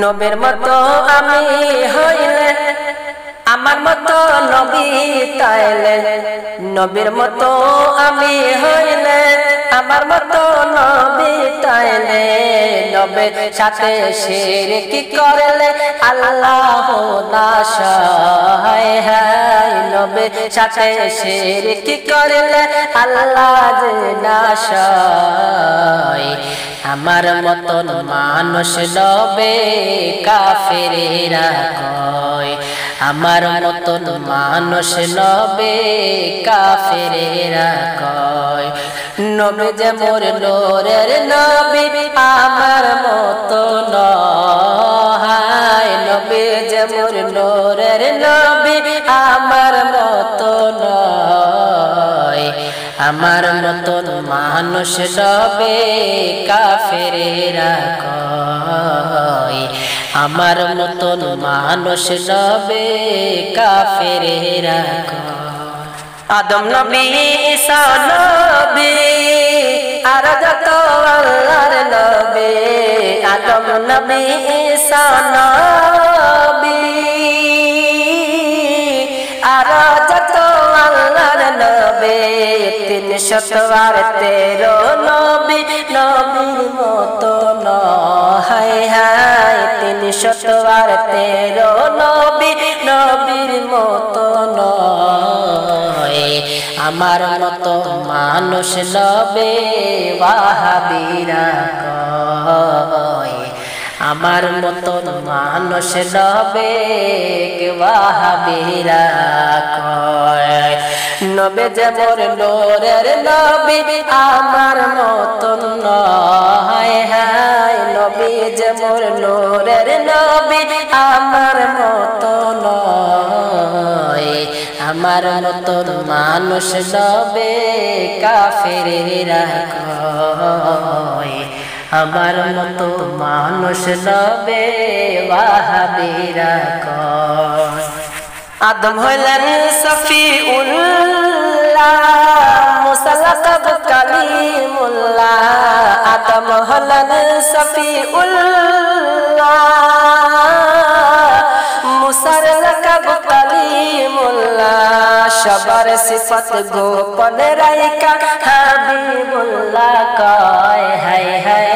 নবীর মতো আমি হইলে আমার মতো নবী তাইলে, নবীর মতো আমি হইলে আমার মতো নবী তাইলে, নবীর সাথে শিরক করলে আল্লাহ নাশায় হায়, নবীর সাথে শিরক করলে আল্লাহ নাশায়। আমার মতন মানুষ নবে কাফেরেরা কয়, আমার মতন মানুষ নবে কাফেরেরা কয়। নবী যে মোর নূরের নবী আমার মতো নয়, নবী যে মোর নূরের নবী আমার মতো নয়। আমার মতন মানুষ নবে কাফেরেরা কয়, আমার মতন মানুষ নবে কাফেরেরা কয়। আদম নবী ঈসা নবী আর যত আল্লাহর নবী, আদম নবী ঈসা নবী আর যত আল্লাহর নবী, 313 নবী নবীর মতো নয় হায়, 313 নবী নবীর মতো নয়। আমার মতো মানুষ নবে ওয়াহাবীরা কয়, আমার মতন মানুষ নবে ওয়াহাবীরা কয়। নবী যে মোর নূরের নবী আমার মতন নয় হায়, নবী যে মোর নূরের নবী আমার মতন নয়। আমার মতন মানুষ নবে কাফেরেরা কয়, আমার মতো মানুষ নবে ওয়াহাবীরা কয়। আদম হইলেন সফিউল্লাহ, মুসা লাকাব কালিমুল্লাহ, আদম হলেন সফিউল্লাহ, মুসার লাকাব কালিমুল্লাহ, সবার সিফাত গোপন রাইকা হাবিবুল্লাহ কয় হায় হায়,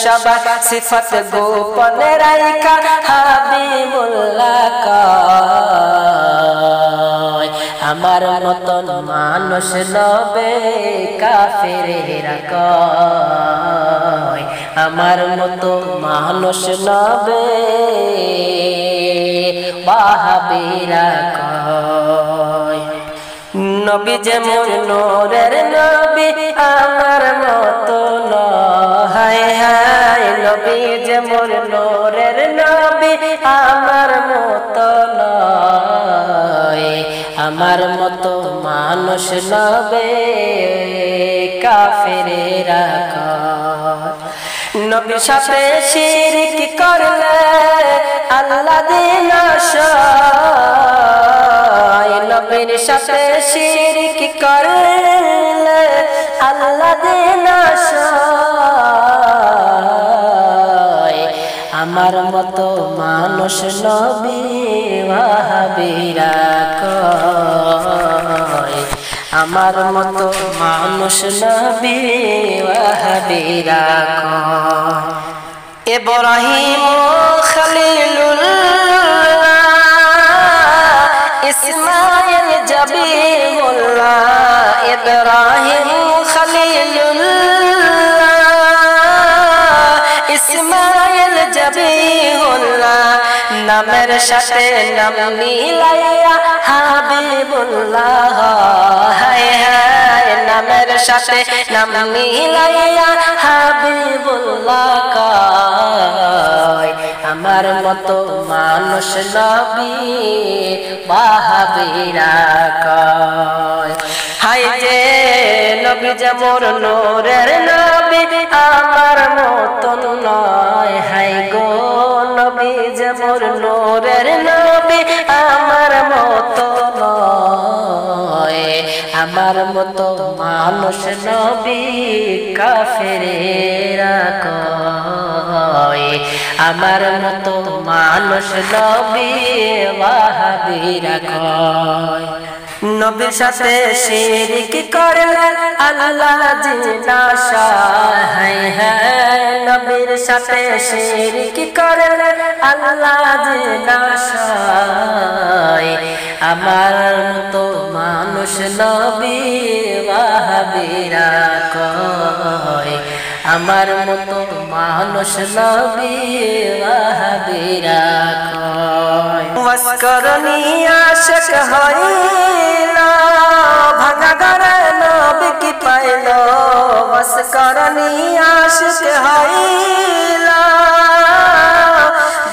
সবার সিফাত গোপন রাইকা হাবিবুল্লাহ কয়। আমার মতন মানুষ নবে কাফেরেরা কয়, আমার মতো মানুষ নবে ওয়াহাবীরা কয়। নবী যে মোর নূরের নবী আমার মতো নয় হায়, নবী যে মোর নূরের নবী আমার মতো নয়। আমার মতো মানুষ নবে কাফেরেরা কয়। নবীর সাথে শিরক করলে আল্লাহ নাশায়, নবীর সাথে শিরক করলে আল্লাহ নাশায়। আমার মতো মানুষ নবী ওয়াহাবীরা কয়, আমার মতো মানুষ নবী ওয়াহাবীরা কয়। ইব্রাহিম খলিলুল্লাহ, ইসমাঈল জবিহুল্লাহ, ইব্রাহিম খলিলুল্লাহ, ইসমাঈল জবিহুল্লাহ, নামের সাথে নাম মিলাইয়া হাবিবুল্লাহ হায় হায়, নামের সাথে নাম মিলাইয়া হাবিবুল্লাহ কয়। আমার মতো মানুষ নবী ওয়াহাবীরা কয়। হায় যে নবী যে মোর নূরের নবী আমার মতন নয় হায় গো, নবী যে মোর নূরের নবী আমার মতো নয়। আমার মতো মানুষ নবী কাফেরেরা কয়। কয় আমার মতো মানুষ নবী ওয়াহাবীরা কয় নবীর সাথে শিরক করলে আল্লাহ জিনা হায় হায় নবীর সাথে শিরক করলে আল্লাহ জিনা আমার মতো মানুষ নবী ওয়াহাবীরা কয় আমার মতো মানুষ নবী ওয়াহাবীরা কয় ওয়াসকরনি আশক হইলা ভাঙা ঘরে নবী কি পাইল ওয়াসকরনি আশক হইলা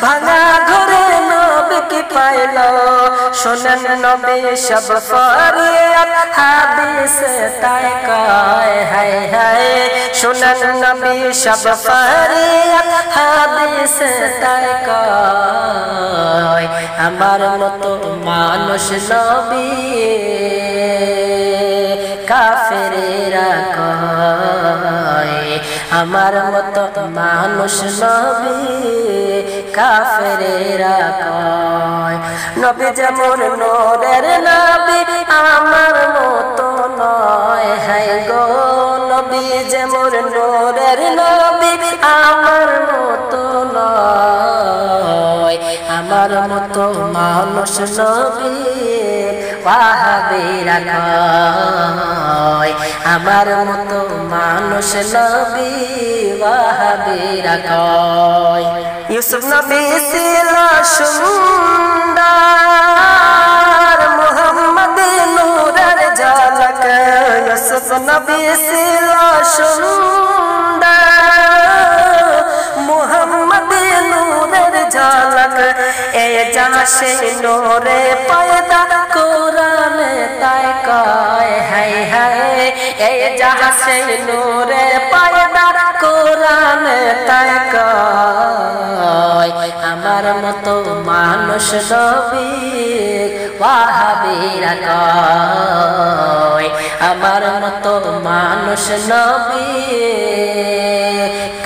ভাঙা ঘরে নবী কি পাইল শোনেন নবী সব ফরিয়াদ হাদিস তাই কয় হায় হায় শোনেন নবী সব ফরিয়াদ হাদিস তাই কয় আমার মতো মানুষ নবী কাফেরেরা কয় আমার মতো মানুষ নবী কাফেরেরা কয় নবী যেমন নূরের নবী আমার মতো নয় হায় গো নবী যেমন নূরের নবী আমার মতো নয় আমার মতো মানুষ নবী ওয়াহাবীরা কয় আমার মতো মানুষ নবী ওয়াহাবীরা কয় ইউসুফ নবী ছিল সুন্দর মুহাম্মদ নূরের ঝলক ইউসুফ নবী ছিল সুন্দর মুহাম্মদ নূরের ঝলক এ জাসে নূরে পয়দা কোরআন তাই কয় হায় হায় এ জাসে নূরে পয়দা কোরআন তাই কয় আমার মতো মানুষ নবী ওয়াহাবীরা কয় আমার মতো মানুষ নবী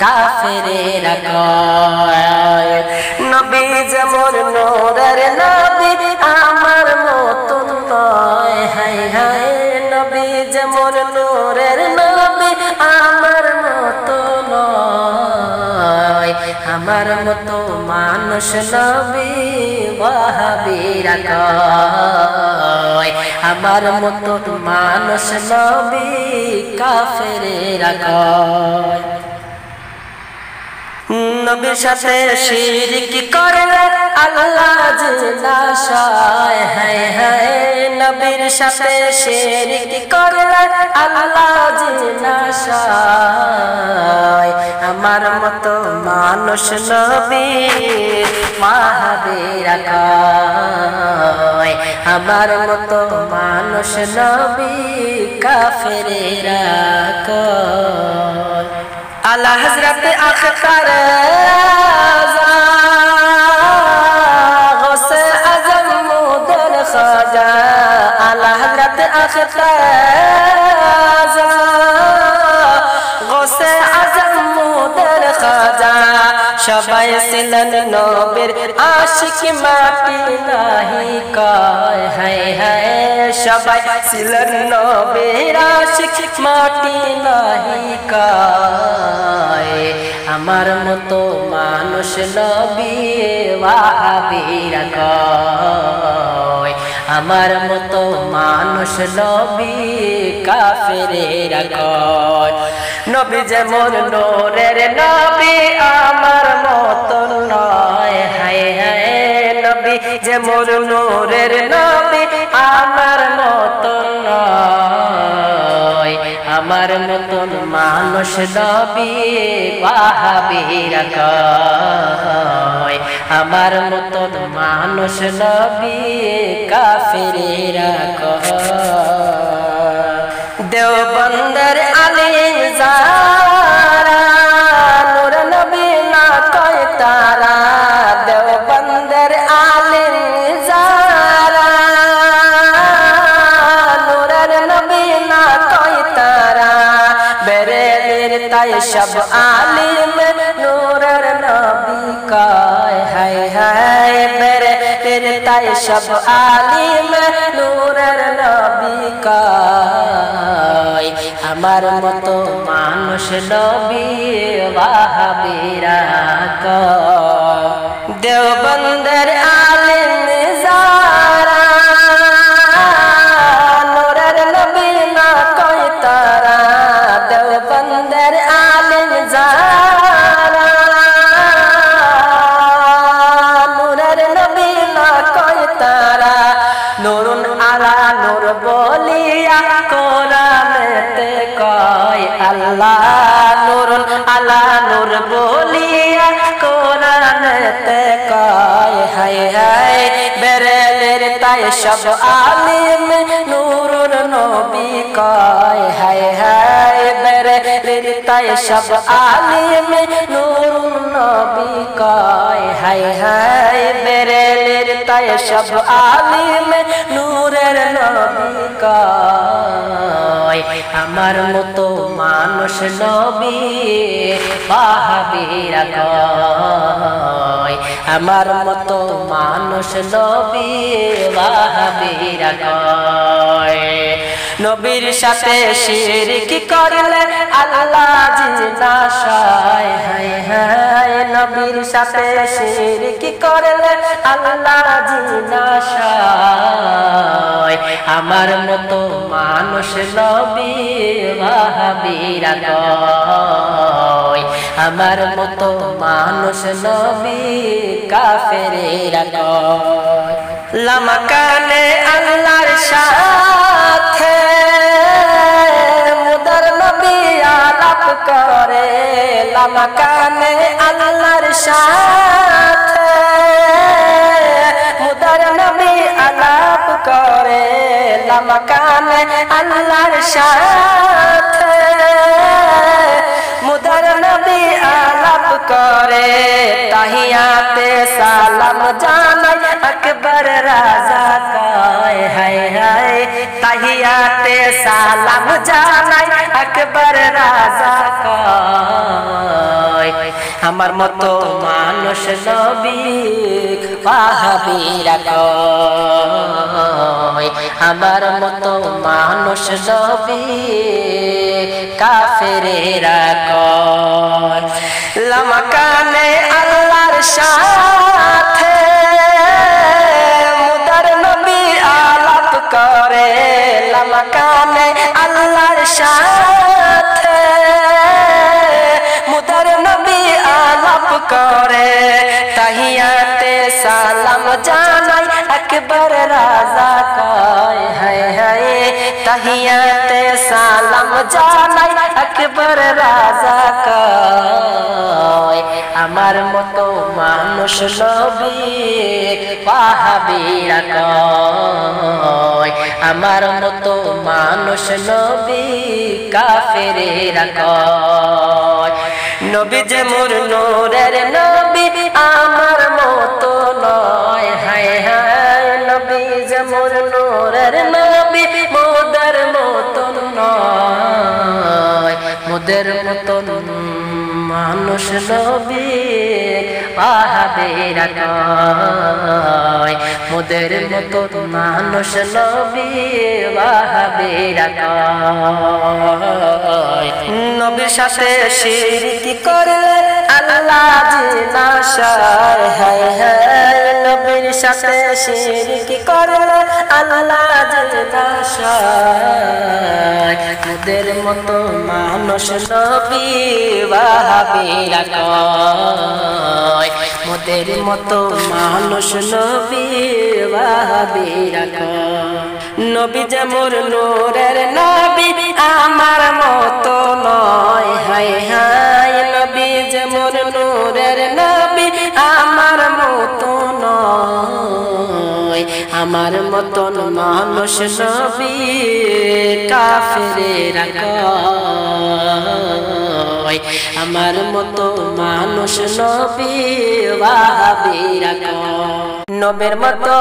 কাফেরেরা কয় নবী যেমন নূরের নবী আমার মতো নয় হায় হায় নবী যেমন নূরের নবী আমার মতো নয় আমার মতো মানুষ নবী ওয়াহাবীরা কয় আমার মতো মানুষ নবী কাফেরেরা কয় নবীর সাথে শিরক করলে আল্লাহ জিনা হায় হায় নবীর সাথে শিরক করলে আল্লাহ জিনা আমার মতো মানুষ নবী ওয়াহাবীরা কয় আমার মতো মানুষ নবী কাফেরেরা কয় আলা হযরত আখতার গৌসে আজম মুদর খাজা আলা হযরত আখতার গৌসে আজম মুদর খাজা সবাই ছিলেন নবীর আশিক মাটি নাহি কয় হায় হায় সবাই ছিলেন নবীর আশিক মাটি নাহি কয় আমার মতো মানুষ নবী ওয়াহাবীরা কয় আমার মতো মানুষ নবী কাফেরেরা কয় নবী যেমন নূরের নবী আমার মতো নয় হায় হায় নবী যেমন নূরের নবী আমার মতো নয় আমার মতন মানুষ নবী ওয়াহাবীরা কয় আমার মতন মানুষ নবী কাফেরেরা কয় দেওবন্দের আলিম যারা নূর নবী না কয় তারা দেওবন্দের আলিম যারা নূরের নবী না কয় তারা বেরেলির তাই সব আলিম নূরের হায় হায় বেরে তাই সব আলিম নূরের নবী কয় আমার মতো মানুষ নবী ওয়াহাবীরা কয় দেওবন্দের আলিম যারা নূরের নবী না কয় তারা দেওবন্দের আলিম যারা নূরের নবী না কয় তারা নূরুন আলা নূর বলিয়া কোরআনেতে কয় আল্লাহ নূরুন আলা নূর বলিয়া কোরআনেতে কয় হায় হায় বেরেলের তাই সব আলিম নূরুর নবী কয় হায় হায় বেরেলের তাই সব আলিম নূরুর নবী কয় হায় হায় বেরেলের তাই সব আলিম নূরের নবী কয় আমার মতো মানুষ নবী ওয়াহাবীরা কয় আমার মতো মানুষ নবী ওয়াহাবীরা কয় নবীর সাথে শিরক করলে আল্লাহ জিনাশায় হায় হায় নবীর সাথে শিরক করলে আল্লাহ জিনাশায় আমার মতো মানুষ নবী ওয়াহাবীরা কয় আমার মতো মানুষ নবী কাফেরেরা কয় লামাকানে আল্লাহর সাথে মুদার নবী আলাপ করে লামাকানে আল্লাহর সাথে মুদার নবী আলাপ করে লামাকানে আল্লাহর সাথে মুদার নবী আলাপ করে তাহিয়াতে সালাম জানাই আকবর রাজা কয় হায় হায় তাহিয়াতে সালাম জানাই আকবর রাজা কয় আমার মতো মানুষ নবী ওয়াহাবীরা কয় আমার মতো মানুষ নবী কাফেরেরা কয় লামাকানে আল্লাহর সাথে মুদার নবী আলাপ করে লামাকানে আল্লাহর সাথে মুদার নবী আলাপ করে তাহিয়াতে সালাম জানাই আকবর রাজা কয় হায় হায় তাহিয়াতে সালাম জানাই আকবর রাজা কয় আমার মতো মানুষ নবী ওয়াহাবীরা কয় আমার মতো মানুষ নবী কাফেরেরা কয় নবী যে মোর নূরের নবী আমার মতো নয় হায় হায় নবী যে মোর নূরের নবী মোদের মতো নয় মোদের মতো মানুষ নবী ওয়াহাবীরা কয় মোদের মতো মানুষ নবী ওয়াহাবীরা কয় নবীর সাথে শিরক করলে আল্লাহ জিনাশায় হায় হায় নবীর সাথে শিরক করলে আল্লাহ জিনাশায় মোদের মতো মানুষ নবী ওয়াহাবীরা কয় মোদের মতো মানুষ নবী ওয়াহাবীরা কয় নবী যে মোর নূরের নবী আমার মতো নয় হায় হায় নবী যে মোর নূরের নবী আমার মতো নয় আমার মতন মানুষ নবী কাফেরেরা কয় আমার মতো মানুষ নবী ওয়াহাবীরা কয় নবীর মতো